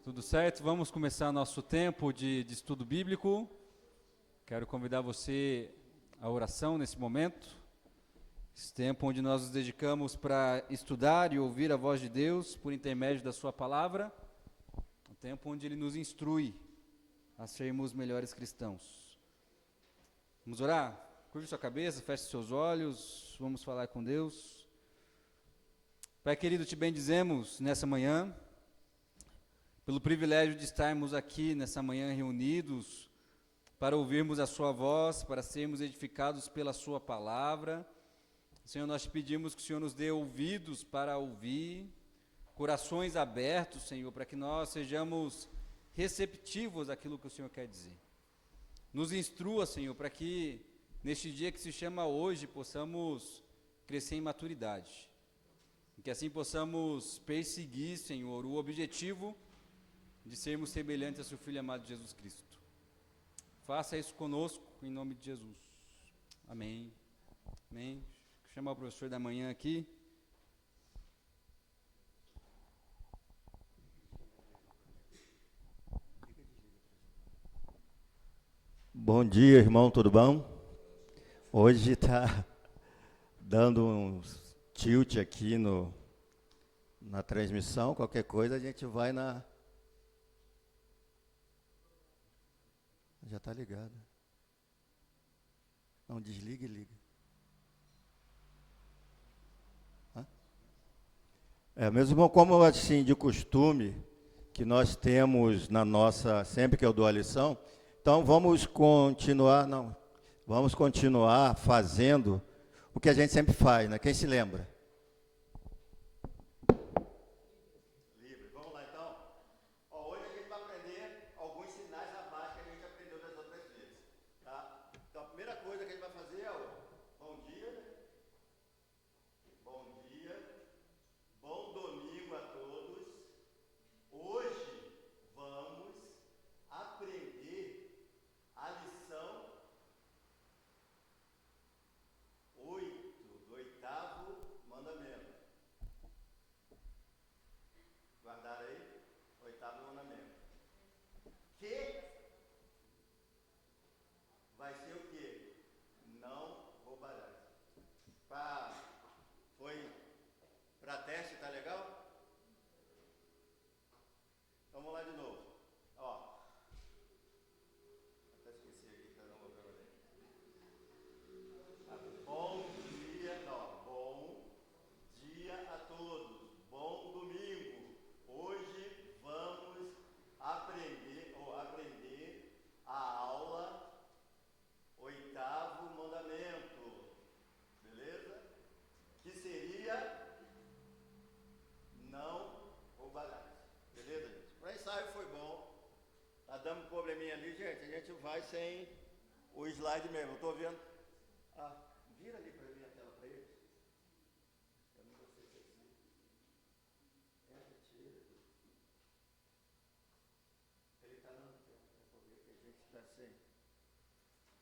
Tudo certo? Vamos começar nosso tempo de estudo bíblico. Quero convidar você à oração nesse momento. Esse tempo onde nós nos dedicamos para estudar e ouvir a voz de Deus por intermédio da sua palavra. Um tempo onde Ele nos instrui a sermos melhores cristãos. Vamos orar? Curve sua cabeça, feche seus olhos, vamos falar com Deus. Pai querido, te bendizemos nessa manhã, pelo privilégio de estarmos aqui nessa manhã reunidos, para ouvirmos a sua voz, para sermos edificados pela sua palavra. Senhor, nós te pedimos que o Senhor nos dê ouvidos para ouvir, corações abertos, Senhor, para que nós sejamos receptivos àquilo que o Senhor quer dizer. Nos instrua, Senhor, para que neste dia que se chama hoje, possamos crescer em maturidade. E que assim possamos perseguir, Senhor, o objetivo de sermos semelhantes a seu Filho amado Jesus Cristo. Faça isso conosco, em nome de Jesus. Amém. Amém. Vou chamar o professor da manhã aqui. Bom dia, irmão, tudo bom? Hoje está dando um tilt aqui na transmissão, qualquer coisa a gente vai na... Já está ligado. Não, desliga e liga. Mesmo como assim, de costume, que nós temos na nossa, sempre que eu dou a lição, então vamos continuar fazendo o que a gente sempre faz, né? Quem se lembra? Livre. Vamos lá então? Hoje a gente vai aprender alguns sinais a mais que a gente aprendeu das outras vezes, tá? Então a primeira coisa que a gente vai fazer é o bom dia, bom domingo a todos. Hoje vamos aprender a lição 8 do 8º mandamento. Guardaram aí? 8º mandamento. Que vai ser o quê? Não roubarás. Foi para teste, tá legal? Então vamos lá de novo. Até esqueci aqui, caramba, agora. Bom dia a todos. Bom domingo. Hoje vamos aprender a aula 8º mandamento. Beleza? Que seria não roubarás. Beleza, gente? Para ensaio foi bom. Tá dando um probleminha ali, gente. A gente vai sem o slide mesmo. Eu tô vendo. Vira ali para mim a tela para eles. Eu não sei se é assim. Tira. Ele está não. Eu ver que a gente está sem.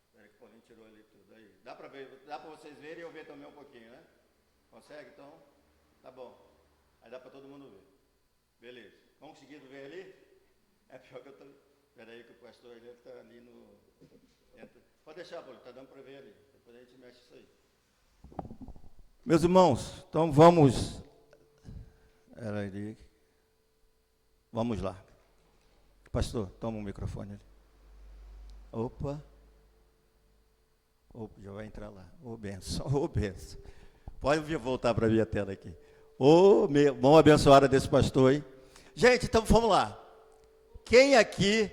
Espera que o Paulinho tirou ali tudo aí. Dá para ver, dá para vocês verem e eu ver também um pouquinho, né? Consegue então? Tá bom. Aí dá para todo mundo ver. Beleza. Vamos conseguindo ver ali? É pior que eu estou. Espera aí que o pastor ele está ali no. Pode deixar, Paulo, está dando para ver ali. Depois a gente mexe isso aí. Meus irmãos, então vamos. Vamos lá. Pastor, toma o microfone ali. Opa, já vai entrar lá. Benção. Benção. Pode voltar para a minha tela aqui. Bom abençoada desse pastor, hein? Gente, então vamos lá. Quem aqui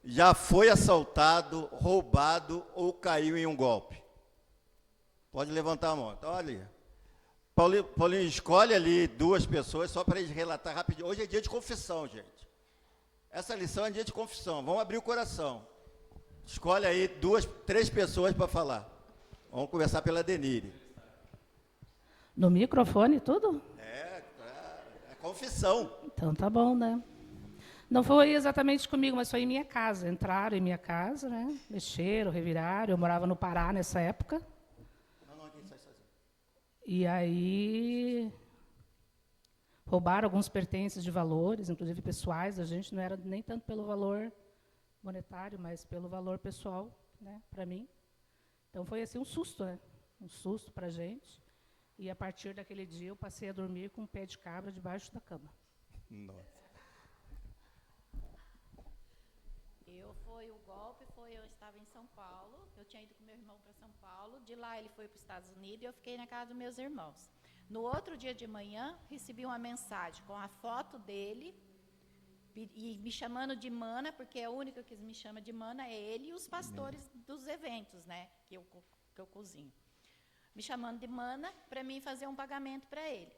já foi assaltado, roubado ou caiu em um golpe? Pode levantar a mão. Então, olha ali. Paulinho, escolhe ali 2 pessoas só para eles relatar rapidinho. Hoje é dia de confissão, gente. Essa lição é dia de confissão. Vamos abrir o coração. Escolhe aí 2, 3 pessoas para falar. Vamos começar pela Denire. No microfone tudo? É confissão. Então tá bom, né? Não foi exatamente comigo, mas foi em minha casa. Entraram em minha casa, né? Mexeram, reviraram. Eu morava no Pará nessa época. Não, aqui sai sozinho. E aí roubaram alguns pertences de valores, inclusive pessoais. A gente não era nem tanto pelo valor monetário, mas pelo valor pessoal, né, para mim. Então foi assim um susto, né? Um susto para a gente. E a partir daquele dia eu passei a dormir com um pé de cabra debaixo da cama. Nossa. O golpe foi, eu estava em São Paulo, eu tinha ido com meu irmão para São Paulo, de lá ele foi para os Estados Unidos e eu fiquei na casa dos meus irmãos. No outro dia de manhã, recebi uma mensagem com a foto dele e me chamando de mana, porque a única que me chama de mana é ele e os pastores dos eventos, né, que eu cozinho. Me chamando de mana para mim fazer um pagamento para ele.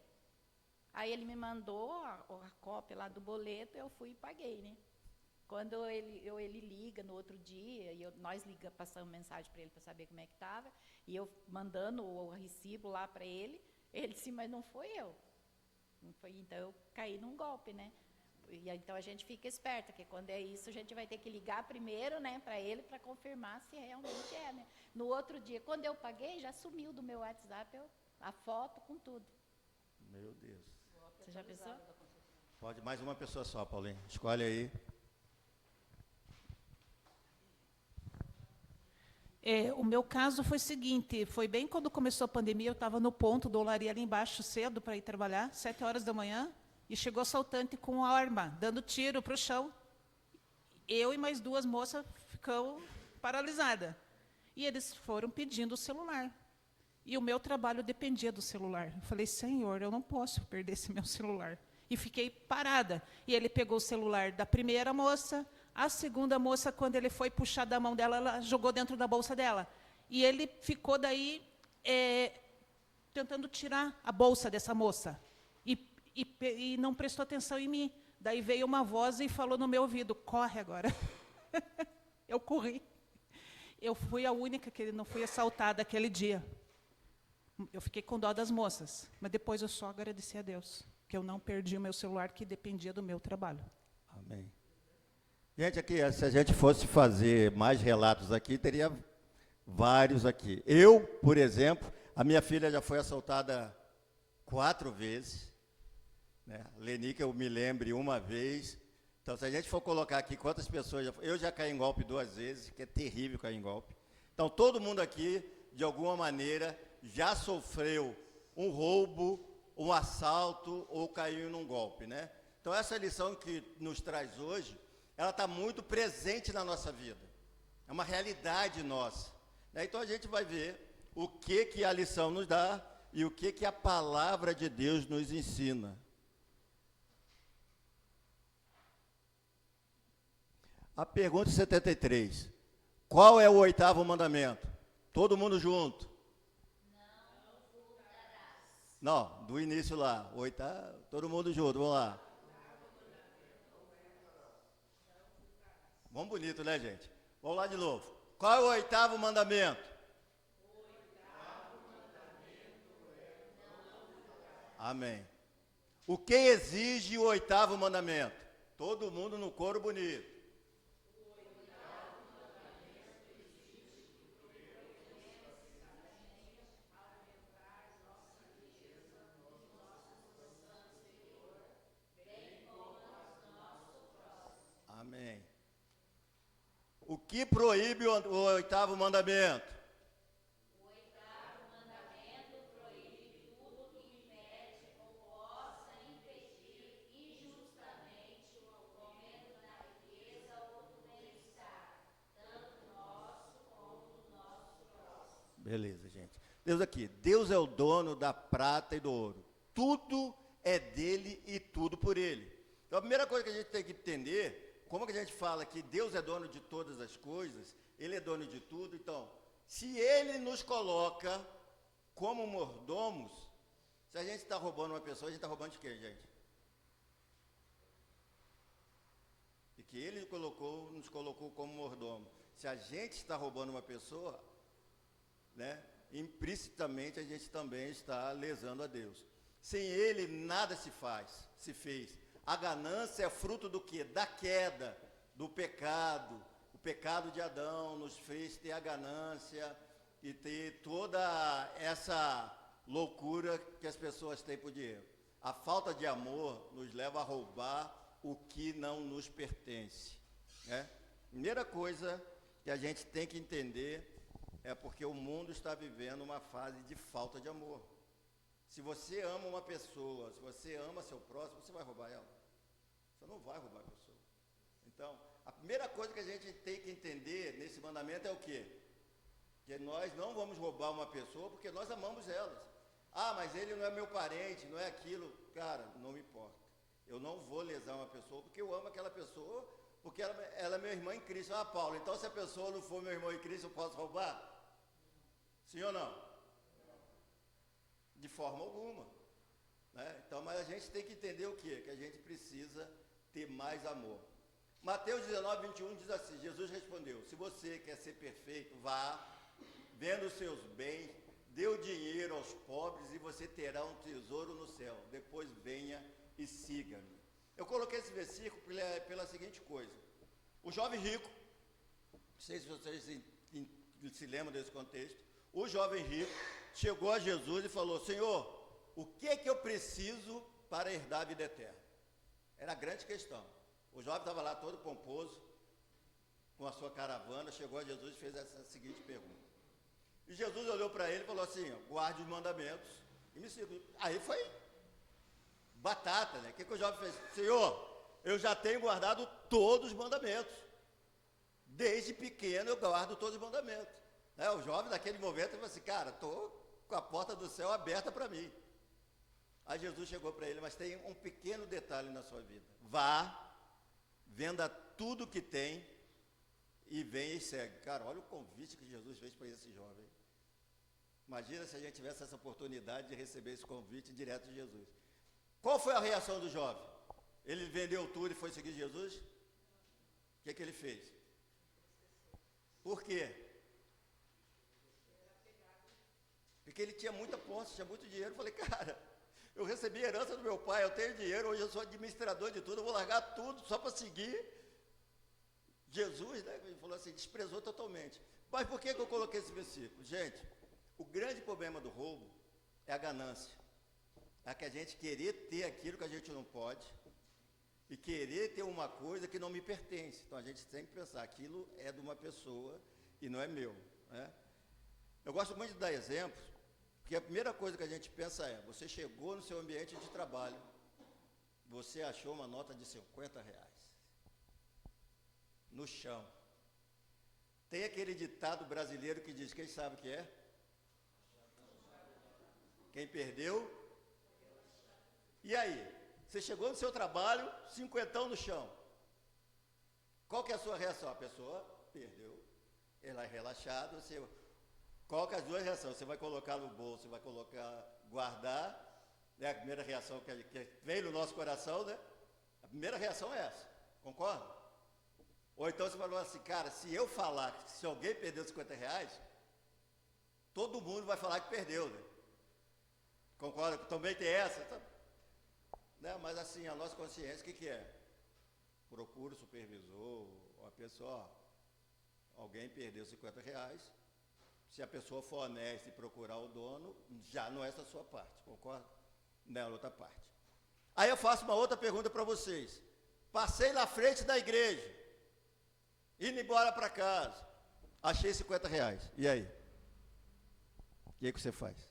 Aí ele me mandou a cópia lá do boleto, eu fui e paguei, né. Quando ele liga no outro dia, e nós passamos mensagem para ele para saber como é que estava, e eu mandando o recibo lá para ele disse, mas não foi eu. Não foi, então eu caí num golpe, né? E então a gente fica esperta, que quando é isso a gente vai ter que ligar primeiro, né, para ele, para confirmar se realmente é, né? No outro dia, quando eu paguei, já sumiu do meu WhatsApp a foto com tudo. Meu Deus. Você já pensou? Pode mais uma pessoa só, Paulinho. Escolhe aí. O meu caso foi o seguinte, foi bem quando começou a pandemia, eu estava no ponto da olaria ali embaixo cedo para ir trabalhar, 7 horas da manhã, e chegou assaltante com arma, dando tiro para o chão. Eu e mais 2 moças ficamos paralisadas. E eles foram pedindo o celular. E o meu trabalho dependia do celular. Eu falei, Senhor, eu não posso perder esse meu celular. E fiquei parada. E ele pegou o celular da primeira moça. A segunda moça, quando ele foi puxar da mão dela, ela jogou dentro da bolsa dela. E ele ficou daí tentando tirar a bolsa dessa moça. E não prestou atenção em mim. Daí veio uma voz e falou no meu ouvido, corre agora. Eu corri. Eu fui a única que não fui assaltada aquele dia. Eu fiquei com dó das moças. Mas depois eu só agradeci a Deus, que eu não perdi o meu celular, que dependia do meu trabalho. Amém. Gente, aqui, se a gente fosse fazer mais relatos aqui, teria vários aqui. Eu, por exemplo, a minha filha já foi assaltada 4 vezes. Né? Leni, que eu me lembre, uma vez. Então, se a gente for colocar aqui quantas pessoas... Eu já caí em golpe 2 vezes, que é terrível cair em golpe. Então, todo mundo aqui, de alguma maneira, já sofreu um roubo, um assalto ou caiu num golpe, né? Então, essa lição que nos traz hoje, ela está muito presente na nossa vida. É uma realidade nossa. Né? Então, a gente vai ver o que a lição nos dá e o que a palavra de Deus nos ensina. A pergunta 73. Qual é o 8º mandamento? Todo mundo junto. Não, do início lá. 8º, todo mundo junto, vamos lá. Vamos bonito, né, gente? Vamos lá de novo. Qual é o 8º mandamento? Amém. O que exige o 8º mandamento? Todo mundo no coro bonito. Amém. O que proíbe o 8º mandamento? O 8º mandamento proíbe tudo que impede ou possa impedir injustamente o aumento da riqueza ou do bem-estar, tanto nosso como do nosso próximo. Beleza, gente. Deus aqui. Deus é o dono da prata e do ouro. Tudo é dele e tudo por ele. Então, a primeira coisa que a gente tem que entender... Como que a gente fala que Deus é dono de todas as coisas, Ele é dono de tudo, então, se Ele nos coloca como mordomos, se a gente está roubando uma pessoa, a gente está roubando de quem, gente? E que Ele nos colocou como mordomo. Se a gente está roubando uma pessoa, né, implicitamente a gente também está lesando a Deus. Sem Ele, nada se fez. A ganância é fruto do quê? Da queda, do pecado. O pecado de Adão nos fez ter a ganância e ter toda essa loucura que as pessoas têm por dinheiro. a falta de amor nos leva a roubar o que não nos pertence, né? Primeira coisa que a gente tem que entender é porque o mundo está vivendo uma fase de falta de amor. Se você ama uma pessoa, se você ama seu próximo, você vai roubar ela? Você não vai roubar a pessoa. Então, a primeira coisa que a gente tem que entender nesse mandamento é o quê? Que nós não vamos roubar uma pessoa porque nós amamos elas. Ah, mas ele não é meu parente, não é aquilo. Cara, não me importa. Eu não vou lesar uma pessoa porque eu amo aquela pessoa, porque ela é minha irmã em Cristo. Ah, Paulo, então se a pessoa não for meu irmão em Cristo, eu posso roubar? Sim ou não? De forma alguma, né? Então, mas a gente tem que entender o quê? Que a gente precisa ter mais amor. Mateus 19, 21 diz assim, Jesus respondeu, se você quer ser perfeito, vá, venda os seus bens, dê o dinheiro aos pobres e você terá um tesouro no céu. Depois venha e siga-me. Eu coloquei esse versículo pela seguinte coisa. O jovem rico, não sei se vocês se lembram desse contexto, o jovem rico chegou a Jesus e falou, Senhor, o que é que eu preciso para herdar a vida eterna? Era a grande questão. O jovem estava lá todo pomposo, com a sua caravana, chegou a Jesus e fez essa seguinte pergunta. E Jesus olhou para ele e falou assim, guarde os mandamentos e me siga. Aí foi batata, né? O que o jovem fez? Senhor, eu já tenho guardado todos os mandamentos. Desde pequeno eu guardo todos os mandamentos. O jovem naquele momento falou assim, cara, estou com a porta do céu aberta para mim. Aí Jesus chegou para ele, mas tem um pequeno detalhe na sua vida. Vá, venda tudo que tem e venha e segue. Cara, olha o convite que Jesus fez para esse jovem. Imagina se a gente tivesse essa oportunidade de receber esse convite direto de Jesus. Qual foi a reação do jovem? Ele vendeu tudo e foi seguir Jesus? O que ele fez? Por quê? Porque ele tinha muita posse, tinha muito dinheiro. Eu falei, cara, eu recebi a herança do meu pai, eu tenho dinheiro, hoje eu sou administrador de tudo, eu vou largar tudo só para seguir Jesus, né? Ele falou assim, desprezou totalmente. Mas por que eu coloquei esse versículo? Gente, o grande problema do roubo é a ganância. É que a gente querer ter aquilo que a gente não pode e querer ter uma coisa que não me pertence. Então a gente tem que pensar, aquilo é de uma pessoa e não é meu, né? Eu gosto muito de dar exemplos, porque a primeira coisa que a gente pensa é, você chegou no seu ambiente de trabalho, você achou uma nota de R$50 no chão. Tem aquele ditado brasileiro que diz, quem sabe o que é? Quem perdeu? E aí? Você chegou no seu trabalho, R$50 no chão. Qual que é a sua reação? A pessoa perdeu, ela é relaxada, você... Qual que é as duas reações? Você vai colocar no bolso, você vai colocar, guardar, né? A primeira reação que vem no nosso coração, né? A primeira reação é essa, concorda? Ou então você vai falar assim, cara, se eu falar que se alguém perdeu R$50, todo mundo vai falar que perdeu, né? Concorda? Também tem essa, tá? Né? Mas assim, a nossa consciência, o que é? Procura o supervisor, ou a pessoa, alguém perdeu R$50, se a pessoa for honesta e procurar o dono, já não é essa sua parte, concorda? Não é a outra parte. Aí eu faço uma outra pergunta para vocês. Passei na frente da igreja, indo embora para casa, achei R$50. E aí? O que você faz?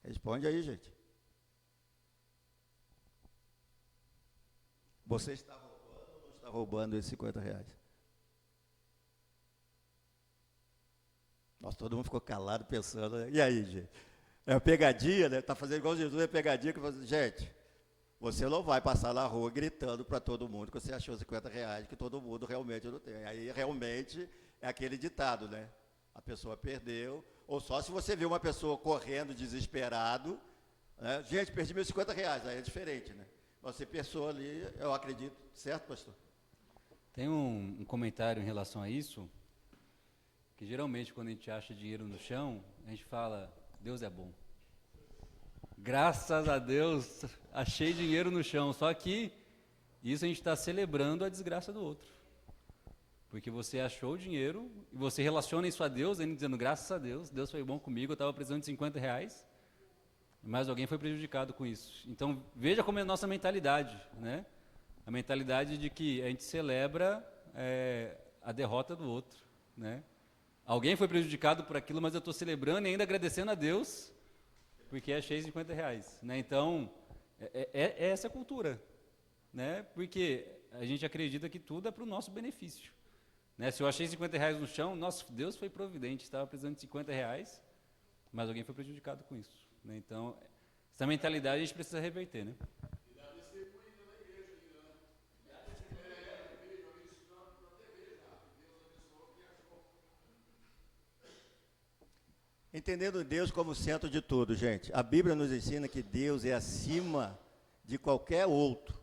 Responde aí, gente. Você está roubando ou não está roubando esses R$50? Nossa, todo mundo ficou calado pensando, né? E aí, gente? É uma pegadinha, né? Está fazendo igual Jesus, é pegadinha. Que você... Gente, você não vai passar na rua gritando para todo mundo que você achou R$50, que todo mundo realmente não tem. Aí, realmente, é aquele ditado, né? A pessoa perdeu, ou só se você vê uma pessoa correndo desesperado, né? Gente, perdi meus R$50, aí é diferente, né? Você pensou ali, eu acredito, certo, pastor? Tem um comentário em relação a isso, que geralmente quando a gente acha dinheiro no chão, a gente fala, Deus é bom. Graças a Deus, achei dinheiro no chão. Só que isso a gente está celebrando a desgraça do outro. Porque você achou o dinheiro e você relaciona isso a Deus, ainda dizendo, graças a Deus, Deus foi bom comigo, eu estava precisando de R$50. mas alguém foi prejudicado com isso. Então, veja como é a nossa mentalidade, né? A mentalidade de que a gente celebra a derrota do outro, né? Alguém foi prejudicado por aquilo, mas eu estou celebrando e ainda agradecendo a Deus, porque achei R$50, né? Então, é essa cultura, né? Porque a gente acredita que tudo é para o nosso benefício, né? Se eu achei R$50 no chão, nossa, Deus foi providente, estava precisando de R$50, mas alguém foi prejudicado com isso, né? Então, essa mentalidade a gente precisa reverter, né? Entendendo Deus como centro de tudo, gente. A Bíblia nos ensina que Deus é acima de qualquer outro,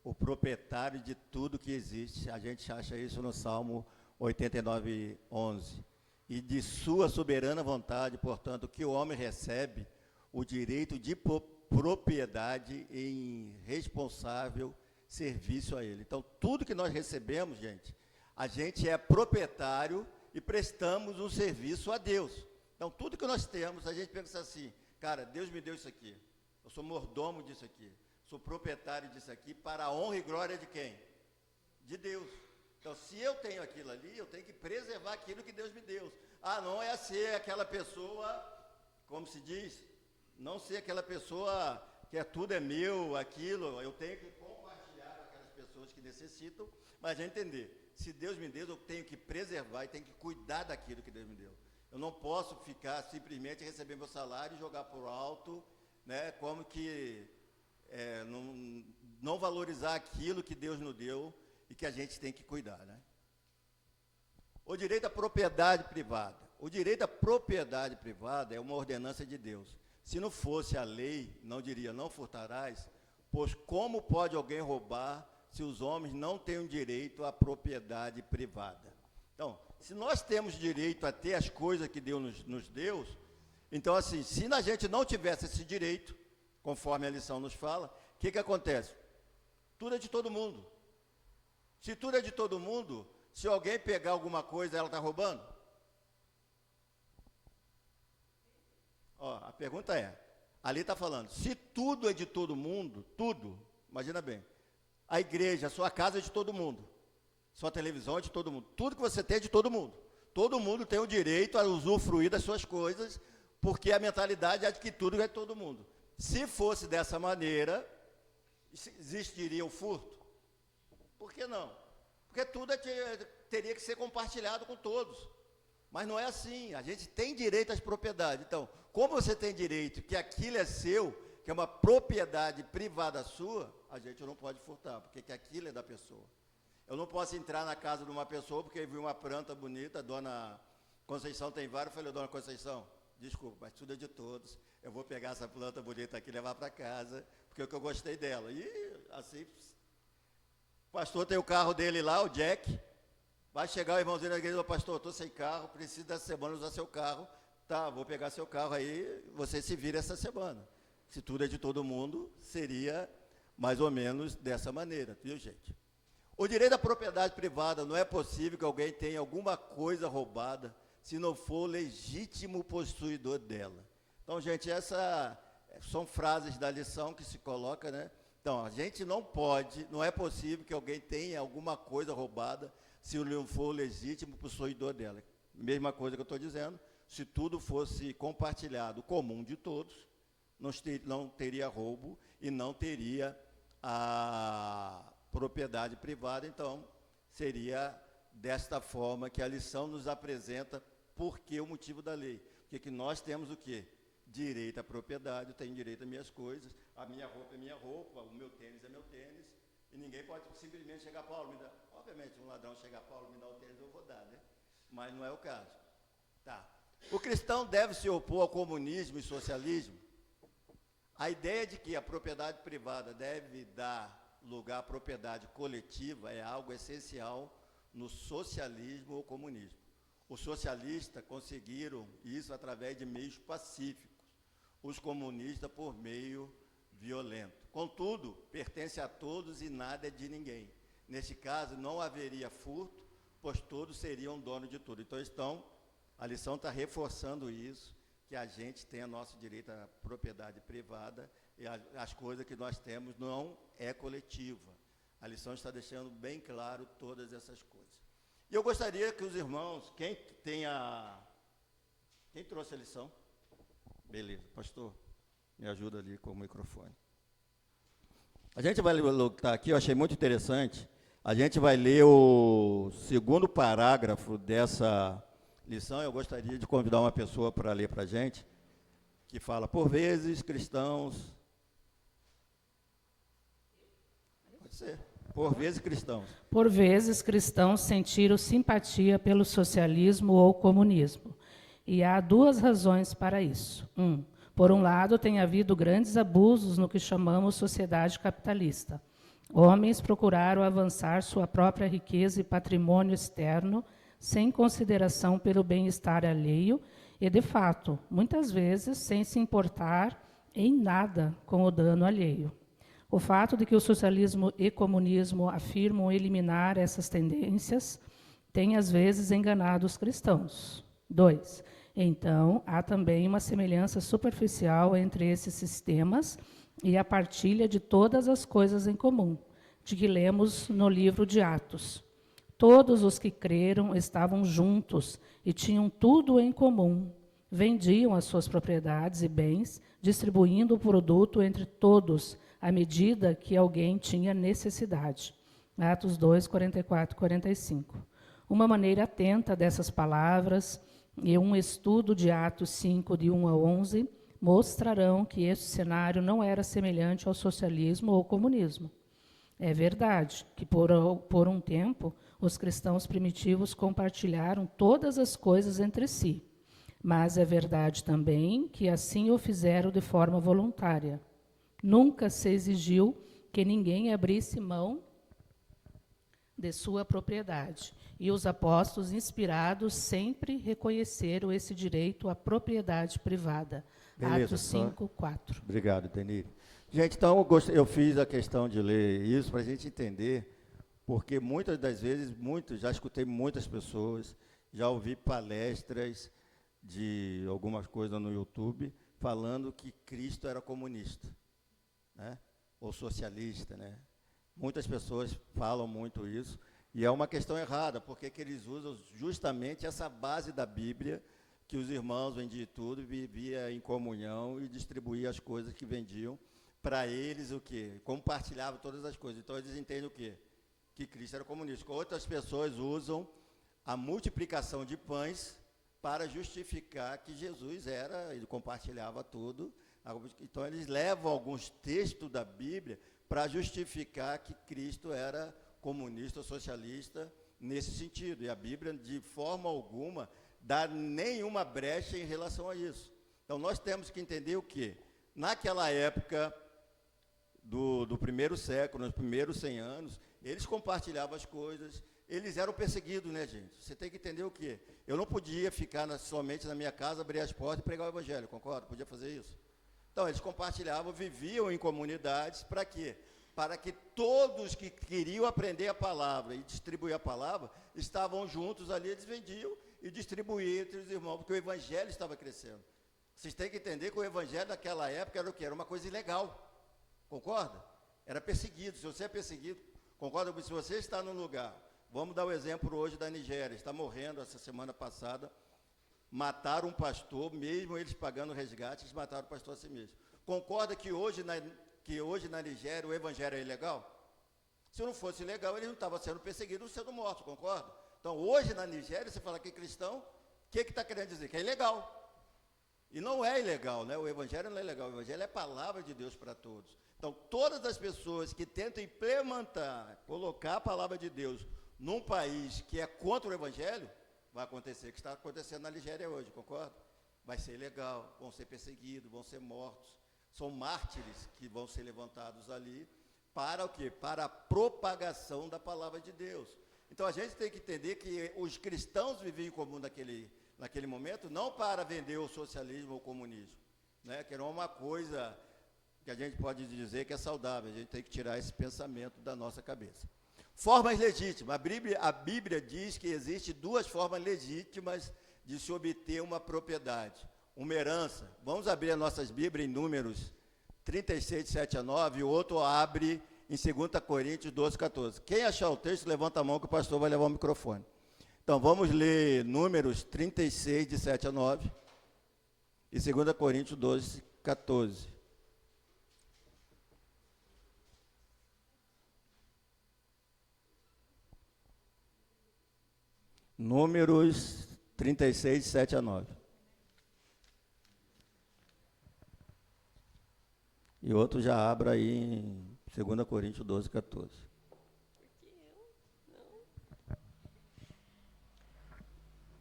o proprietário de tudo que existe. A gente acha isso no Salmo 89:11. E de sua soberana vontade, portanto, que o homem recebe o direito de propriedade em responsável serviço a ele. Então, tudo que nós recebemos, gente, a gente é proprietário e prestamos um serviço a Deus. Então, tudo que nós temos, a gente pensa assim, cara, Deus me deu isso aqui, eu sou mordomo disso aqui, sou proprietário disso aqui, para a honra e glória de quem? De Deus. Então, se eu tenho aquilo ali, eu tenho que preservar aquilo que Deus me deu. Ah, não é ser aquela pessoa, como se diz, não ser aquela pessoa que tudo é meu, aquilo, eu tenho que compartilhar com aquelas pessoas que necessitam, mas a entender, se Deus me deu, eu tenho que preservar e tenho que cuidar daquilo que Deus me deu. Eu não posso ficar simplesmente receber meu salário e jogar por alto, né, como que não valorizar aquilo que Deus nos deu e que a gente tem que cuidar, né? O direito à propriedade privada. O direito à propriedade privada é uma ordenança de Deus. Se não fosse a lei, não diria, não furtarás, pois como pode alguém roubar se os homens não têm o direito à propriedade privada? Então, se nós temos direito a ter as coisas que Deus nos deu, então, assim, se a gente não tivesse esse direito, conforme a lição nos fala, o que acontece? Tudo é de todo mundo. Se tudo é de todo mundo, se alguém pegar alguma coisa, ela está roubando? Ó, a pergunta é, ali está falando, se tudo é de todo mundo, tudo, imagina bem, a igreja, a sua casa é de todo mundo, sua televisão é de todo mundo, tudo que você tem é de todo mundo tem o direito a usufruir das suas coisas, porque a mentalidade é de que tudo é de todo mundo. Se fosse dessa maneira, existiria o furto? Por que não? Porque tudo teria que ser compartilhado com todos. Mas não é assim, a gente tem direito às propriedades. Então, como você tem direito que aquilo é seu, que é uma propriedade privada sua, a gente não pode furtar, porque que aquilo é da pessoa. Eu não posso entrar na casa de uma pessoa porque vi uma planta bonita, a dona Conceição tem várias, eu falei, dona Conceição, desculpa, mas tudo é de todos, eu vou pegar essa planta bonita aqui e levar para casa, porque é o que eu gostei dela. E assim, o pastor tem o carro dele lá, o Jack, vai chegar o irmãozinho da igreja, pastor, estou sem carro, preciso dessa semana usar seu carro, tá, vou pegar seu carro aí, você se vira essa semana. Se tudo é de todo mundo, seria mais ou menos dessa maneira, viu, gente? O direito à propriedade privada, não é possível que alguém tenha alguma coisa roubada se não for legítimo possuidor dela. Então, gente, essas são frases da lição que se coloca, né? Então, a gente não pode, não é possível que alguém tenha alguma coisa roubada se não for o legítimo possuidor dela. Mesma coisa que eu estou dizendo, se tudo fosse compartilhado, comum de todos, não teria roubo e não teria a propriedade privada, então seria desta forma que a lição nos apresenta por que o motivo da lei. Porque que nós temos o quê? Direito à propriedade, eu tenho direito às minhas coisas, a minha roupa é minha roupa, o meu tênis é meu tênis, e ninguém pode simplesmente chegar, Paulo, me dá. Obviamente, um ladrão chegar, Paulo, me dá o tênis, eu vou dar, né? Mas não é o caso. Tá. O cristão deve se opor ao comunismo e socialismo? A ideia de que a propriedade privada deve dar lugar à propriedade coletiva é algo essencial no socialismo ou comunismo. Os socialistas conseguiram isso através de meios pacíficos, os comunistas por meio violento. Contudo, pertence a todos e nada é de ninguém. Neste caso, não haveria furto, pois todos seriam donos de tudo. Então, a lição está reforçando isso, que a gente tenha nosso direito à propriedade privada e as coisas que nós temos não é coletiva. A lição está deixando bem claro todas essas coisas. E eu gostaria que os irmãos, quem trouxe a lição? Beleza, pastor, me ajuda ali com o microfone. A gente vai lutar aqui, eu achei muito interessante, a gente vai ler o segundo parágrafo dessa lição. Eu gostaria de convidar uma pessoa para ler para a gente, que fala, por vezes, cristãos... Pode ser. Por vezes, cristãos. Por vezes, cristãos sentiram simpatia pelo socialismo ou comunismo. E há duas razões para isso. Por um lado, tem havido grandes abusos no que chamamos sociedade capitalista. Homens procuraram avançar sua própria riqueza e patrimônio externo, sem consideração pelo bem-estar alheio e, de fato, muitas vezes, sem se importar em nada com o dano alheio. O fato de que o socialismo e comunismo afirmam eliminar essas tendências tem, às vezes, enganado os cristãos. 2. Então, há também uma semelhança superficial entre esses sistemas e a partilha de todas as coisas em comum, de que lemos no livro de Atos. Todos os que creram estavam juntos e tinham tudo em comum. Vendiam as suas propriedades e bens, distribuindo o produto entre todos, à medida que alguém tinha necessidade. Atos 2, 44 e 45. Uma maneira atenta dessas palavras e um estudo de Atos 5, de 1 a 11, mostrarão que esse cenário não era semelhante ao socialismo ou comunismo. É verdade que, por um tempo, os cristãos primitivos compartilharam todas as coisas entre si, mas é verdade também que assim o fizeram de forma voluntária. Nunca se exigiu que ninguém abrisse mão de sua propriedade. E os apóstolos, inspirados, sempre reconheceram esse direito à propriedade privada. Beleza, Atos 5, 4. Obrigado, Denise. Gente, então eu fiz a questão de ler isso para a gente entender, porque muitas das vezes, já escutei muitas pessoas, já ouvi palestras de algumas coisas no YouTube, falando que Cristo era comunista, né? Ou socialista, né? Muitas pessoas falam muito isso, e é uma questão errada, porque que eles usam justamente essa base da Bíblia, que os irmãos vendiam tudo, viviam em comunhão e distribuíam as coisas que vendiam, para eles o quê? Compartilhavam todas as coisas. Então eles entendem o quê? Que Cristo era comunista. Outras pessoas usam a multiplicação de pães para justificar que Jesus ele compartilhava tudo. Então eles levam alguns textos da Bíblia para justificar que Cristo era comunista ou socialista nesse sentido. E a Bíblia, de forma alguma, dá nenhuma brecha em relação a isso. Então nós temos que entender o quê? Naquela época do primeiro século, nos primeiros 100 anos, eles compartilhavam as coisas, eles eram perseguidos, né, gente? Você tem que entender o quê? Eu não podia ficar somente na minha casa, abrir as portas e pregar o evangelho, concorda? Podia fazer isso. Então, eles compartilhavam, viviam em comunidades, para quê? Para que todos que queriam aprender a palavra e distribuir a palavra, estavam juntos ali, eles vendiam e distribuíam entre os irmãos, porque o evangelho estava crescendo. Vocês têm que entender que o evangelho naquela época era o quê? Era uma coisa ilegal, concorda? Era perseguido. Se você é perseguido, concorda? Se você está num lugar, vamos dar o exemplo hoje da Nigéria, está morrendo essa semana passada, mataram um pastor, mesmo eles pagando resgate, eles mataram o pastor a si mesmo. Concorda que hoje na Nigéria o evangelho é ilegal? Se não fosse ilegal, ele não estava sendo perseguido, sendo morto, concorda? Então, hoje na Nigéria, você fala que é cristão, o que está querendo dizer? Que é ilegal. E não é ilegal, né? O evangelho não é ilegal, o evangelho é a palavra de Deus para todos. Então, todas as pessoas que tentam implementar, colocar a palavra de Deus num país que é contra o evangelho, vai acontecer o que está acontecendo na Nigéria hoje, concorda? Vai ser ilegal, vão ser perseguidos, vão ser mortos. São mártires que vão ser levantados ali para o quê? Para a propagação da palavra de Deus. Então, a gente tem que entender que os cristãos viviam em comum naquele momento, não para vender o socialismo ou o comunismo, né? Que era uma coisa que a gente pode dizer que é saudável. A gente tem que tirar esse pensamento da nossa cabeça. Formas legítimas. A Bíblia diz que existem duas formas legítimas de se obter uma propriedade. uma herança. Vamos abrir as nossas Bíblias em Números 36, 7 a 9, e o outro abre em 2 Coríntios 12, 14. Quem achar o texto, levanta a mão que o pastor vai levar o microfone. Então, vamos ler Números 36, de 7 a 9, e 2 Coríntios 12, 14. Números 36, 7 a 9. E outro já abra aí em 2 Coríntios 12, 14.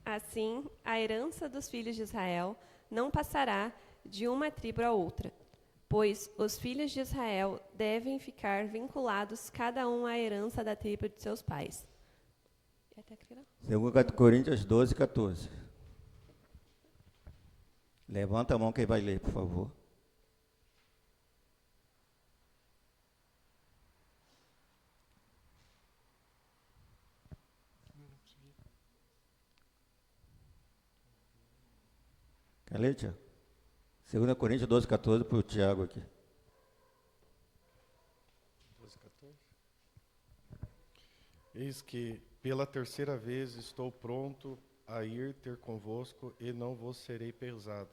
Assim, a herança dos filhos de Israel não passará de uma tribo a outra, pois os filhos de Israel devem ficar vinculados cada um à herança da tribo de seus pais. 2 Coríntios 12, 14. Levanta a mão quem vai ler, por favor. Quer ler, Tiago? 2 Coríntios 12, 14, para o Tiago aqui. 12, 14. Eis que pela terceira vez estou pronto a ir ter convosco e não vos serei pesado,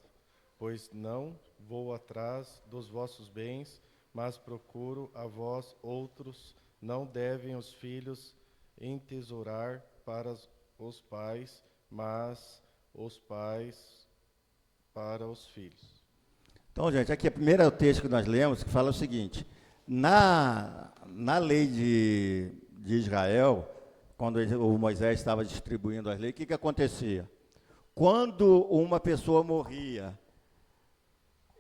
pois não vou atrás dos vossos bens, mas procuro a vós outros. Não devem os filhos entesourar para os pais, mas os pais para os filhos. Então, gente, aqui o primeiro texto que nós lemos, que fala o seguinte: na lei de Israel, quando o Moisés estava distribuindo as leis, o que acontecia? Quando uma pessoa morria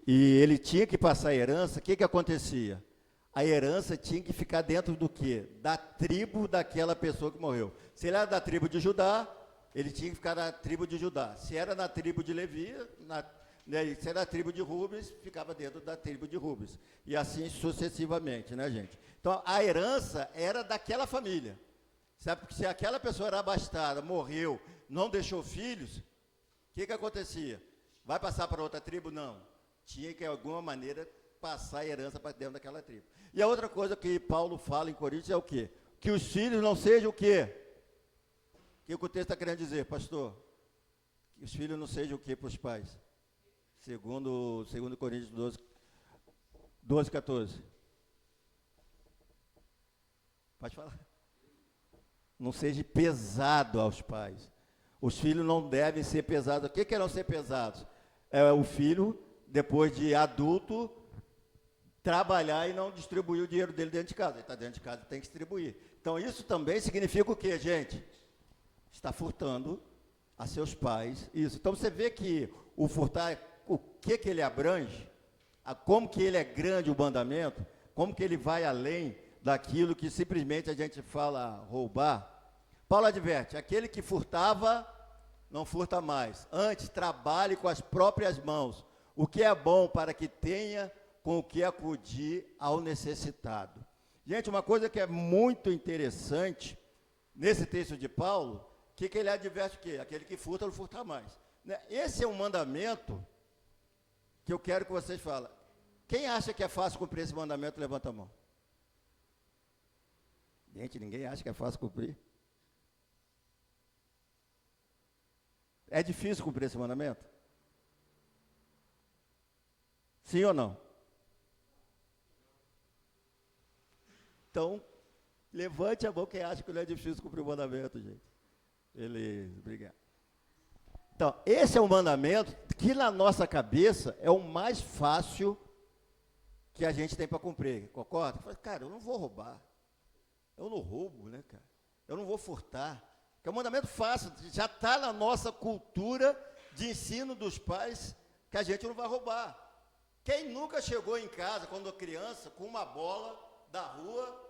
e ele tinha que passar a herança, o que acontecia? A herança tinha que ficar dentro do quê? Da tribo daquela pessoa que morreu. Se ele era da tribo de Judá, ele tinha que ficar na tribo de Judá. Se era na tribo de Levi, se era na tribo de Rubens, ficava dentro da tribo de Rubens. E assim sucessivamente, né, gente? Então, a herança era daquela família. Sabe, porque se aquela pessoa era abastada, morreu, não deixou filhos, o que acontecia? Vai passar para outra tribo? Não. Tinha que, de alguma maneira, passar a herança para dentro daquela tribo. E a outra coisa que Paulo fala em Coríntios é o quê? Que os filhos não sejam o quê? O que o texto está querendo dizer, pastor? Que os filhos não sejam o quê para os pais? Segundo Coríntios 12, 14. Pode falar. Não seja pesado aos pais. Os filhos não devem ser pesados. O que é não ser pesados? É o filho, depois de adulto, trabalhar e não distribuir o dinheiro dele dentro de casa. Ele está dentro de casa, tem que distribuir. Então, isso também significa o quê, gente? Está furtando a seus pais. Isso. Então, você vê que o furtar, o que ele abrange, como que ele é grande o mandamento, como que ele vai além daquilo que simplesmente a gente fala roubar. Paulo adverte: aquele que furtava, não furta mais. Antes, trabalhe com as próprias mãos, o que é bom para que tenha com o que acudir ao necessitado. Gente, uma coisa que é muito interessante nesse texto de Paulo, que ele adverte o quê? Aquele que furta, não furta mais. Esse é um mandamento que eu quero que vocês falem. Quem acha que é fácil cumprir esse mandamento, levanta a mão. Gente, ninguém acha que é fácil cumprir. É difícil cumprir esse mandamento? Sim ou não? Então, levante a mão quem acha que não é difícil cumprir o mandamento, gente. Beleza, obrigado. Então, esse é um mandamento que na nossa cabeça é o mais fácil que a gente tem para cumprir, concorda? Cara, eu não vou roubar. Eu não roubo, né, cara? Eu não vou furtar. Que é um mandamento fácil, já está na nossa cultura de ensino dos pais que a gente não vai roubar. Quem nunca chegou em casa, quando criança, com uma bola da rua,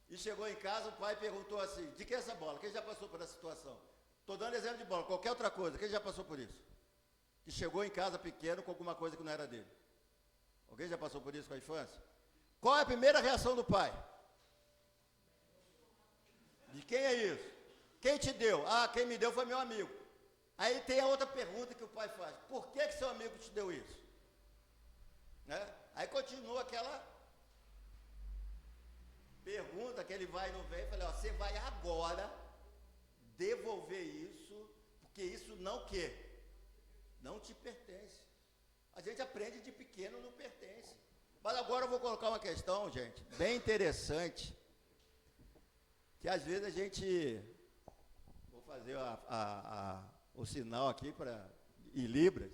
e chegou em casa, o pai perguntou assim: de que é essa bola? Quem já passou por essa situação? Estou dando exemplo de bola, qualquer outra coisa, quem já passou por isso? Que chegou em casa pequeno com alguma coisa que não era dele. Alguém já passou por isso com a infância? Qual é a primeira reação do pai? De quem é isso? Quem te deu? Ah, quem me deu foi meu amigo. Aí tem a outra pergunta que o pai faz: por que seu amigo te deu isso? Né? Aí continua aquela pergunta que ele vai e não vem. Eu falei: ó, você vai agora devolver isso, porque isso não te pertence. A gente aprende de pequeno, não pertence. Mas agora eu vou colocar uma questão, gente, bem interessante, que às vezes a gente, vou fazer o sinal aqui em libras,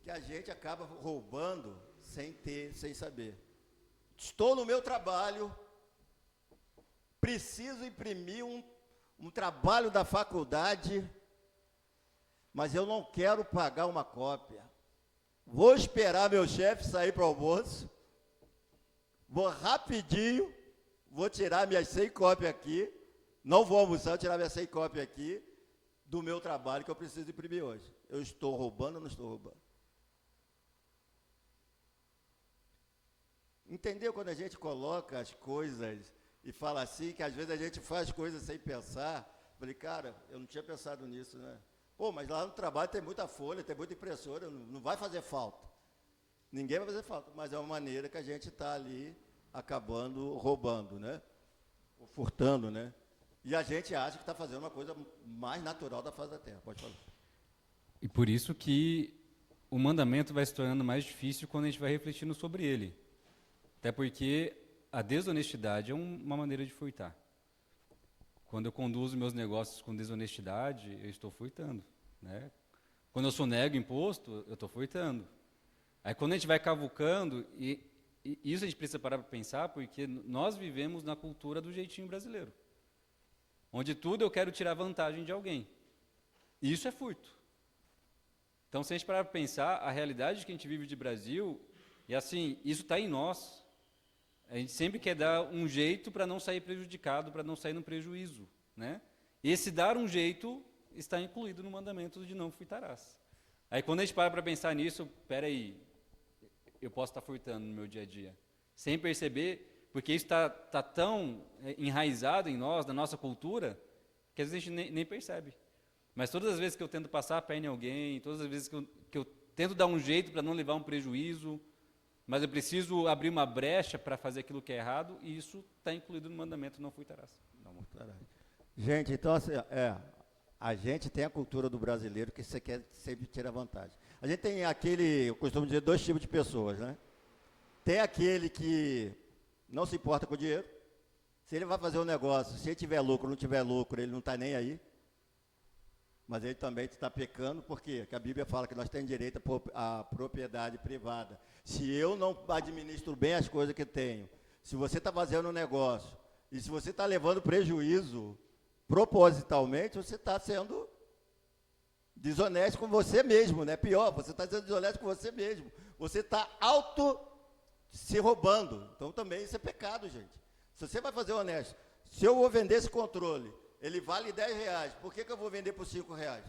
que a gente acaba roubando sem saber. Estou no meu trabalho, preciso imprimir um trabalho da faculdade, mas eu não quero pagar uma cópia. Vou esperar meu chefe sair para o almoço, vou rapidinho, vou tirar minhas 100 cópias aqui, não vou almoçar, vou tirar minhas 100 cópias aqui do meu trabalho que eu preciso imprimir hoje. Eu estou roubando ou não estou roubando? Entendeu quando a gente coloca as coisas e fala assim, que às vezes a gente faz coisas sem pensar? Falei, cara, eu não tinha pensado nisso, né? Pô, mas lá no trabalho tem muita folha, tem muita impressora, não vai fazer falta. Ninguém vai fazer falta, mas é uma maneira que a gente está ali acabando roubando, né? Ou furtando, né? E a gente acha que está fazendo uma coisa mais natural da face da terra. Pode falar. E por isso que o mandamento vai se tornando mais difícil quando a gente vai refletindo sobre ele. Até porque a desonestidade é uma maneira de furtar. Quando eu conduzo meus negócios com desonestidade, eu estou furtando, né? Quando eu sonego imposto, eu estou furtando. Aí quando a gente vai cavucando, e isso a gente precisa parar para pensar, porque nós vivemos na cultura do jeitinho brasileiro, onde tudo eu quero tirar vantagem de alguém. E isso é furto. Então, se a gente parar para pensar, a realidade que a gente vive de Brasil, e assim, isso está em nós. A gente sempre quer dar um jeito para não sair prejudicado, para não sair no prejuízo, né? Esse dar um jeito está incluído no mandamento de não furtarás. Aí quando a gente para pensar nisso, peraí, eu posso estar furtando no meu dia a dia, sem perceber, porque isso está tão enraizado em nós, na nossa cultura, que às vezes a gente nem percebe. Mas todas as vezes que eu tento passar a perna em alguém, todas as vezes que eu tento dar um jeito para não levar um prejuízo, mas eu preciso abrir uma brecha para fazer aquilo que é errado, e isso está incluído no mandamento, não furtarás. Não furtarás. Gente, então, assim, a gente tem a cultura do brasileiro que você quer sempre tirar vantagem. A gente tem aquele, eu costumo dizer, 2 tipos de pessoas, né? Tem aquele que não se importa com o dinheiro. Se ele vai fazer um negócio, se ele tiver lucro ou não tiver lucro, ele não está nem aí. Mas ele também está pecando, porque a Bíblia fala que nós temos direito à propriedade privada. Se eu não administro bem as coisas que tenho, se você está fazendo um negócio, e se você está levando prejuízo propositalmente, você está sendo desonesto com você mesmo, né? Pior, você está sendo desonesto com você mesmo. Você está se roubando. Então também isso é pecado, gente. Se você vai fazer honesto, se eu vou vender esse controle, ele vale R$10, por que eu vou vender por R$5?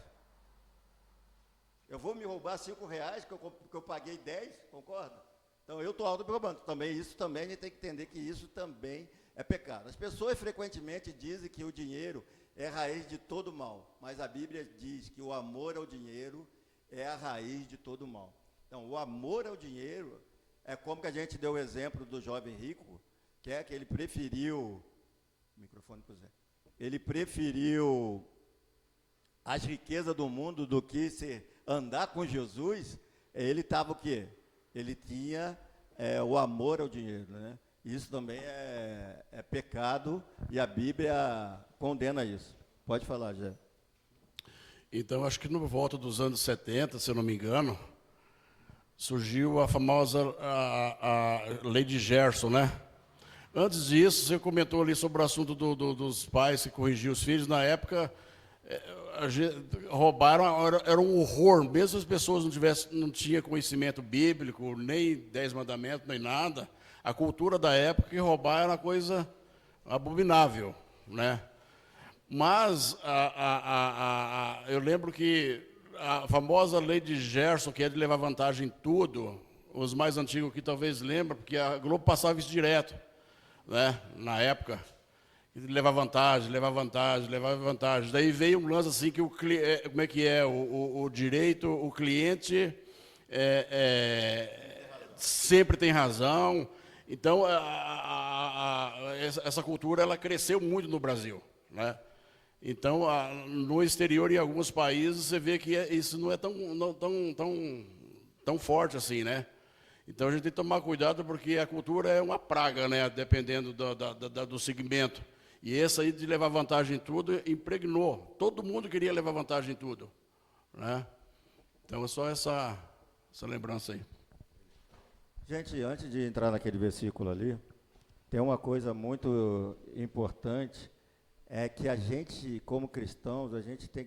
Eu vou me roubar R$5 que eu paguei 10, concorda? Então eu estou auto-roubando. Isso também a gente tem que entender que isso também é pecado. As pessoas frequentemente dizem que o dinheiro é a raiz de todo mal, mas a Bíblia diz que o amor ao dinheiro é a raiz de todo mal. Então o amor ao dinheiro é como que a gente deu o exemplo do jovem rico, que é que ele preferiu, microfone para o Zé, ele preferiu as riquezas do mundo do que andar com Jesus. Ele estava o quê? Ele tinha o amor ao dinheiro, né? Isso também é pecado e a Bíblia condena isso. Pode falar, Zé. Então, acho que no volta dos anos 70, se eu não me engano, surgiu a famosa a lei de Gerson, né? Antes disso, você comentou ali sobre o assunto dos pais que corrigiam os filhos. Na época, roubaram, era um horror. Mesmo as pessoas não tinham conhecimento bíblico, nem 10 mandamentos, nem nada. A cultura da época que roubar era uma coisa abominável, né? Mas eu lembro que a famosa lei de Gerson, que é de levar vantagem em tudo, os mais antigos que talvez lembram, porque a Globo passava isso direto, né, na época, levar vantagem, levar vantagem, levar vantagem. Daí veio um lance assim que como é que é? O direito, o cliente sempre tem razão. Então, essa cultura ela cresceu muito no Brasil, né? Então, no exterior, em alguns países, você vê que isso não é tão forte assim, né? Então, a gente tem que tomar cuidado, porque a cultura é uma praga, né? Dependendo do segmento. E esse aí de levar vantagem em tudo, impregnou. Todo mundo queria levar vantagem em tudo, né? Então, é só essa lembrança aí. Gente, antes de entrar naquele versículo ali, tem uma coisa muito importante, é que a gente, como cristãos, a gente tem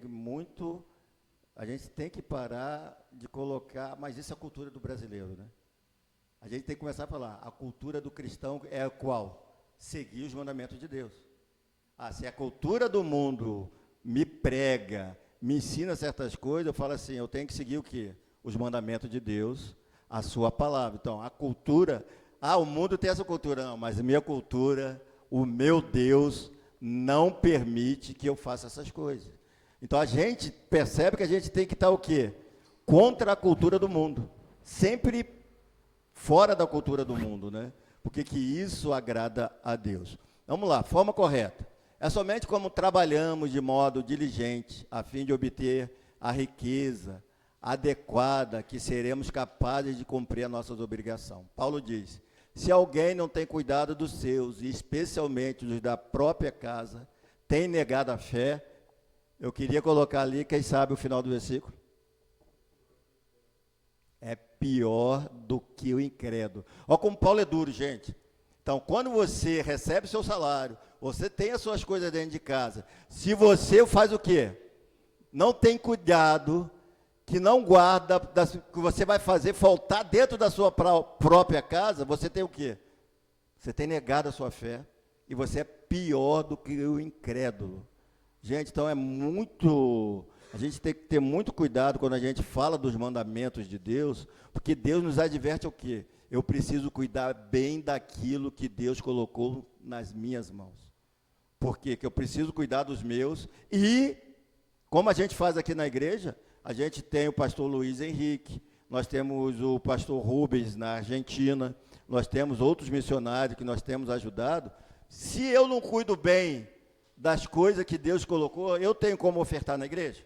que parar de colocar, mas isso é a cultura do brasileiro, né? A gente tem que começar a falar, a cultura do cristão é qual? Seguir os mandamentos de Deus. Se a cultura do mundo me prega, me ensina certas coisas, eu falo assim, eu tenho que seguir o quê? Os mandamentos de Deus, a sua palavra. Então, a cultura, o mundo tem essa cultura, não, mas a minha cultura, o meu Deus não permite que eu faça essas coisas. Então, a gente percebe que a gente tem que estar o quê? Contra a cultura do mundo. Sempre fora da cultura do mundo, né? Porque que isso agrada a Deus. Vamos lá, forma correta. É somente como trabalhamos de modo diligente, a fim de obter a riqueza adequada, que seremos capazes de cumprir a nossa obrigação. Paulo diz, se alguém não tem cuidado dos seus, e especialmente dos da própria casa, tem negado a fé, eu queria colocar ali, quem sabe o final do versículo? É pior do que o incrédulo. Olha como Paulo é duro, gente. Então, quando você recebe seu salário, você tem as suas coisas dentro de casa, se você faz o quê? Não tem cuidado, que não guarda, que você vai fazer faltar dentro da sua própria casa, você tem o quê? Você tem negado a sua fé, e você é pior do que o incrédulo. Gente, então a gente tem que ter muito cuidado quando a gente fala dos mandamentos de Deus, porque Deus nos adverte o quê? Eu preciso cuidar bem daquilo que Deus colocou nas minhas mãos. Por quê? Que eu preciso cuidar dos meus, e, como a gente faz aqui na igreja, a gente tem o pastor Luiz Henrique, nós temos o pastor Rubens na Argentina, nós temos outros missionários que nós temos ajudado. Se eu não cuido bem das coisas que Deus colocou, eu tenho como ofertar na igreja?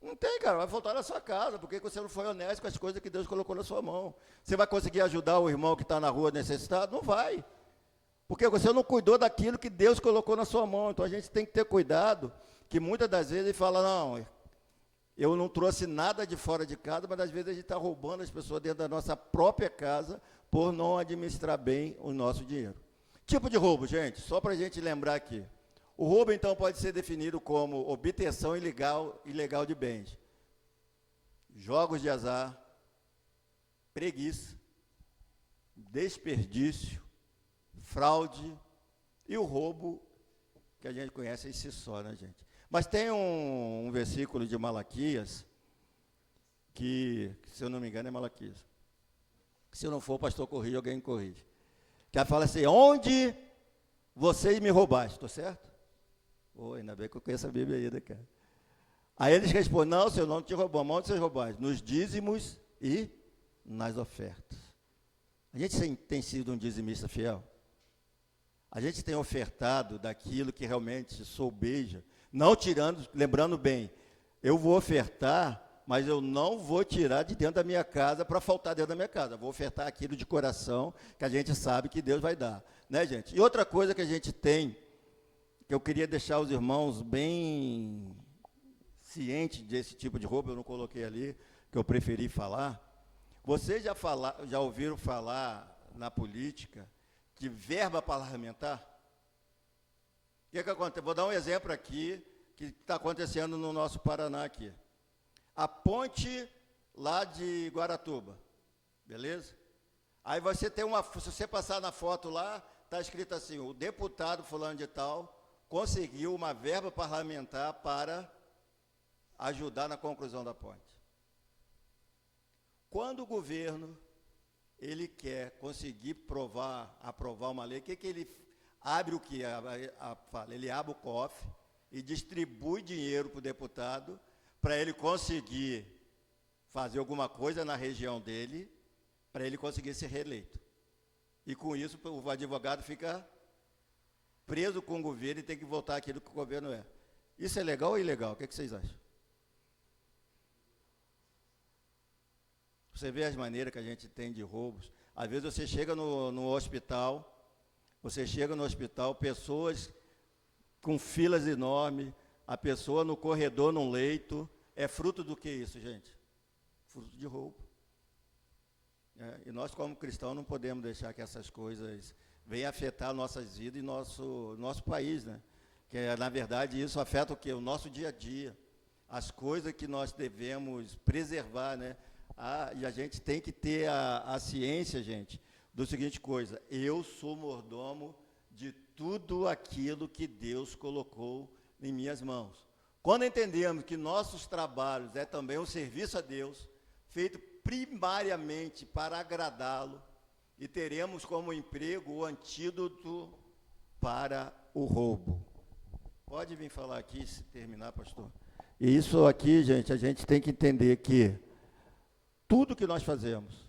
Não tem, cara, vai voltar na sua casa, porque você não foi honesto com as coisas que Deus colocou na sua mão. Você vai conseguir ajudar o irmão que está na rua necessitado? Não vai. Porque você não cuidou daquilo que Deus colocou na sua mão. Então a gente tem que ter cuidado, que muitas das vezes ele fala, não, eu não trouxe nada de fora de casa, mas às vezes a gente está roubando as pessoas dentro da nossa própria casa por não administrar bem o nosso dinheiro. Tipo de roubo, gente, só para a gente lembrar aqui. O roubo, então, pode ser definido como obtenção ilegal de bens, jogos de azar, preguiça, desperdício, fraude e o roubo que a gente conhece em si só, né, gente? Mas tem um versículo de Malaquias, que, se eu não me engano, é Malaquias. Se eu não for, o pastor corrige, alguém me corrige. Que fala assim, onde vocês me roubaste, estou certo? Ainda bem que eu conheço a Bíblia aí, né, cara? Aí eles respondem, não, Senhor, não te roubamos. Onde vocês roubaram? Nos dízimos e nas ofertas. A gente tem sido um dizimista fiel? A gente tem ofertado daquilo que realmente soubeja, não tirando, lembrando bem, eu vou ofertar, mas eu não vou tirar de dentro da minha casa para faltar dentro da minha casa. Eu vou ofertar aquilo de coração que a gente sabe que Deus vai dar, né, gente? E outra coisa que a gente tem, que eu queria deixar os irmãos bem cientes desse tipo de roubo, eu não coloquei ali, que eu preferi falar. Vocês já ouviram falar na política de verba parlamentar? O que acontece? Vou dar um exemplo aqui, que está acontecendo no nosso Paraná aqui. A ponte lá de Guaratuba, beleza? Aí você tem se você passar na foto lá, está escrito assim, o deputado fulano de tal conseguiu uma verba parlamentar para ajudar na conclusão da ponte. Quando o governo ele quer conseguir aprovar uma lei, o que ele abre o quê? Fala, ele abre o cofre e distribui dinheiro para o deputado para ele conseguir fazer alguma coisa na região dele, para ele conseguir ser reeleito. E com isso o advogado fica preso com o governo e tem que voltar aquilo que o governo é. Isso é legal ou ilegal? O que vocês acham? Você vê as maneiras que a gente tem de roubos. Às vezes você chega no hospital, pessoas com filas enormes, a pessoa no corredor, num leito. É fruto do que isso, gente? Fruto de roubo. E nós, como cristãos, não podemos deixar que essas coisas venham afetar nossas vidas e nosso país, né? Que, na verdade, isso afeta o quê? O nosso dia a dia. As coisas que nós devemos preservar, né? E a gente tem que ter a ciência, gente, do seguinte coisa: eu sou mordomo de tudo aquilo que Deus colocou em minhas mãos. Quando entendemos que nossos trabalhos é também um serviço a Deus, feito primariamente para agradá-lo, e teremos como emprego o antídoto para o roubo. Pode vir falar aqui, se terminar, pastor. E isso aqui, gente, a gente tem que entender que tudo que nós fazemos,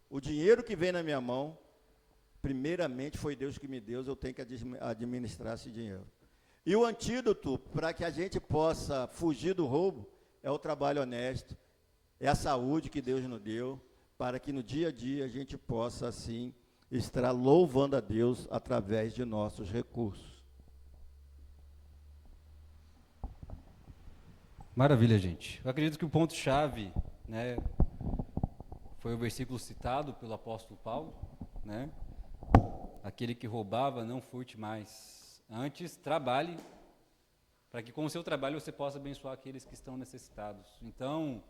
o dinheiro que vem na minha mão, primeiramente foi Deus que me deu, eu tenho que administrar esse dinheiro. E o antídoto para que a gente possa fugir do roubo é o trabalho honesto, é a saúde que Deus nos deu, para que no dia a dia a gente possa, assim, estar louvando a Deus através de nossos recursos. Maravilha, gente. Eu acredito que o ponto-chave, né, foi o versículo citado pelo apóstolo Paulo, né? Aquele que roubava, não furte mais. Antes, trabalhe, para que com o seu trabalho você possa abençoar aqueles que estão necessitados. Então,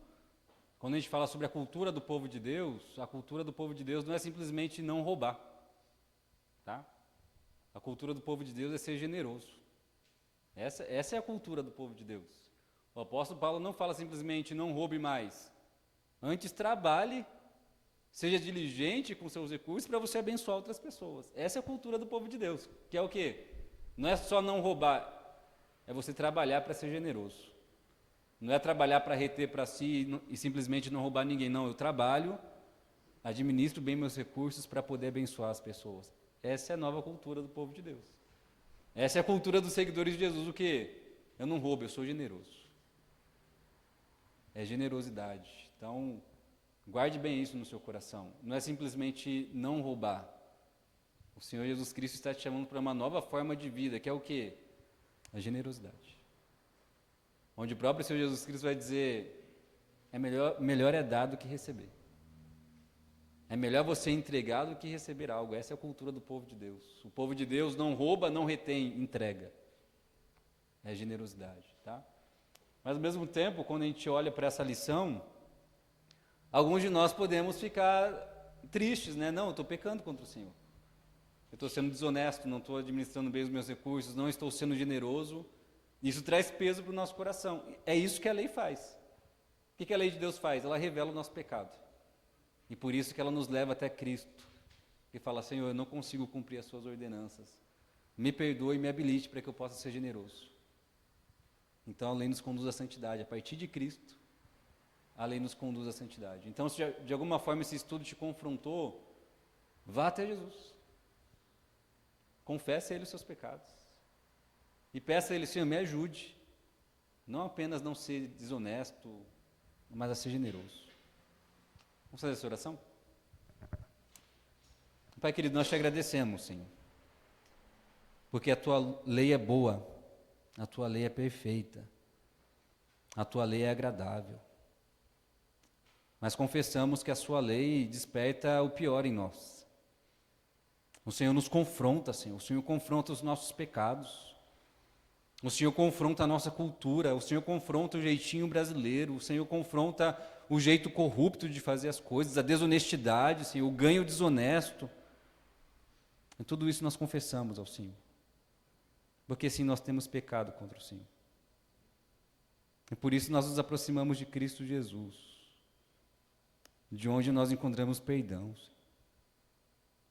quando a gente fala sobre a cultura do povo de Deus, a cultura do povo de Deus não é simplesmente não roubar, tá? A cultura do povo de Deus é ser generoso. Essa é a cultura do povo de Deus. O apóstolo Paulo não fala simplesmente não roube mais. Antes, trabalhe, seja diligente com seus recursos para você abençoar outras pessoas. Essa é a cultura do povo de Deus, que é o quê? Não é só não roubar, é você trabalhar para ser generoso. Não é trabalhar para reter para si e simplesmente não roubar ninguém. Não, eu trabalho, administro bem meus recursos para poder abençoar as pessoas. Essa é a nova cultura do povo de Deus. Essa é a cultura dos seguidores de Jesus. O quê? Eu não roubo, eu sou generoso. É generosidade. Então, guarde bem isso no seu coração. Não é simplesmente não roubar. O Senhor Jesus Cristo está te chamando para uma nova forma de vida, que é o quê? A generosidade. Onde o próprio Senhor Jesus Cristo vai dizer, melhor é dar do que receber. É melhor você entregar do que receber algo. Essa é a cultura do povo de Deus. O povo de Deus não rouba, não retém, entrega. É generosidade, tá? Mas ao mesmo tempo, quando a gente olha para essa lição, alguns de nós podemos ficar tristes, né? Não, eu estou pecando contra o Senhor. Eu estou sendo desonesto, não estou administrando bem os meus recursos, não estou sendo generoso. Isso traz peso para o nosso coração. É isso que a lei faz. O que a lei de Deus faz? Ela revela o nosso pecado. E por isso que ela nos leva até Cristo. E fala, Senhor, eu não consigo cumprir as suas ordenanças. Me perdoe e me habilite para que eu possa ser generoso. Então a lei nos conduz à santidade. A partir de Cristo, a lei nos conduz à santidade. Então, se de alguma forma esse estudo te confrontou, vá até Jesus. Confesse a Ele os seus pecados. E peça a Ele, Senhor, me ajude. Não apenas não ser desonesto, mas a ser generoso. Vamos fazer essa oração? Pai querido, nós te agradecemos, Senhor. Porque a Tua lei é boa, a Tua lei é perfeita, a Tua lei é agradável. Mas confessamos que a Sua lei desperta o pior em nós. O Senhor nos confronta, Senhor. O Senhor confronta os nossos pecados. O Senhor confronta a nossa cultura. O Senhor confronta o jeitinho brasileiro. O Senhor confronta o jeito corrupto de fazer as coisas, a desonestidade, Senhor, o ganho desonesto. E tudo isso nós confessamos ao Senhor. Porque sim, nós temos pecado contra o Senhor. E por isso nós nos aproximamos de Cristo Jesus, de onde nós encontramos perdão.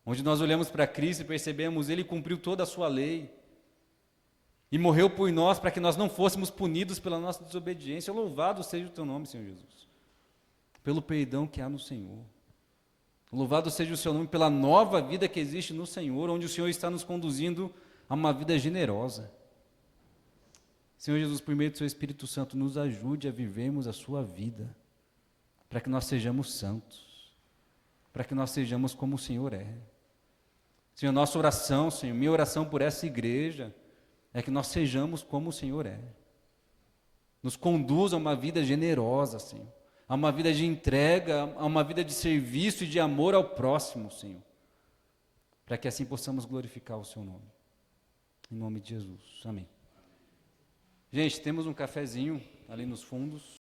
onde nós olhamos para Cristo e percebemos, Ele cumpriu toda a sua lei, e morreu por nós para que nós não fôssemos punidos pela nossa desobediência. Louvado seja o teu nome, Senhor Jesus, pelo perdão que há no Senhor. Louvado seja o seu nome pela nova vida que existe no Senhor, onde o Senhor está nos conduzindo a uma vida generosa. Senhor Jesus, por meio do seu Espírito Santo, nos ajude a vivermos a sua vida, para que nós sejamos santos, para que nós sejamos como o Senhor é. Senhor, nossa oração, Senhor, minha oração por essa igreja, é que nós sejamos como o Senhor é. Nos conduza a uma vida generosa, Senhor, a uma vida de entrega, a uma vida de serviço e de amor ao próximo, Senhor, para que assim possamos glorificar o seu nome. Em nome de Jesus. Amém. Gente, temos um cafezinho ali nos fundos.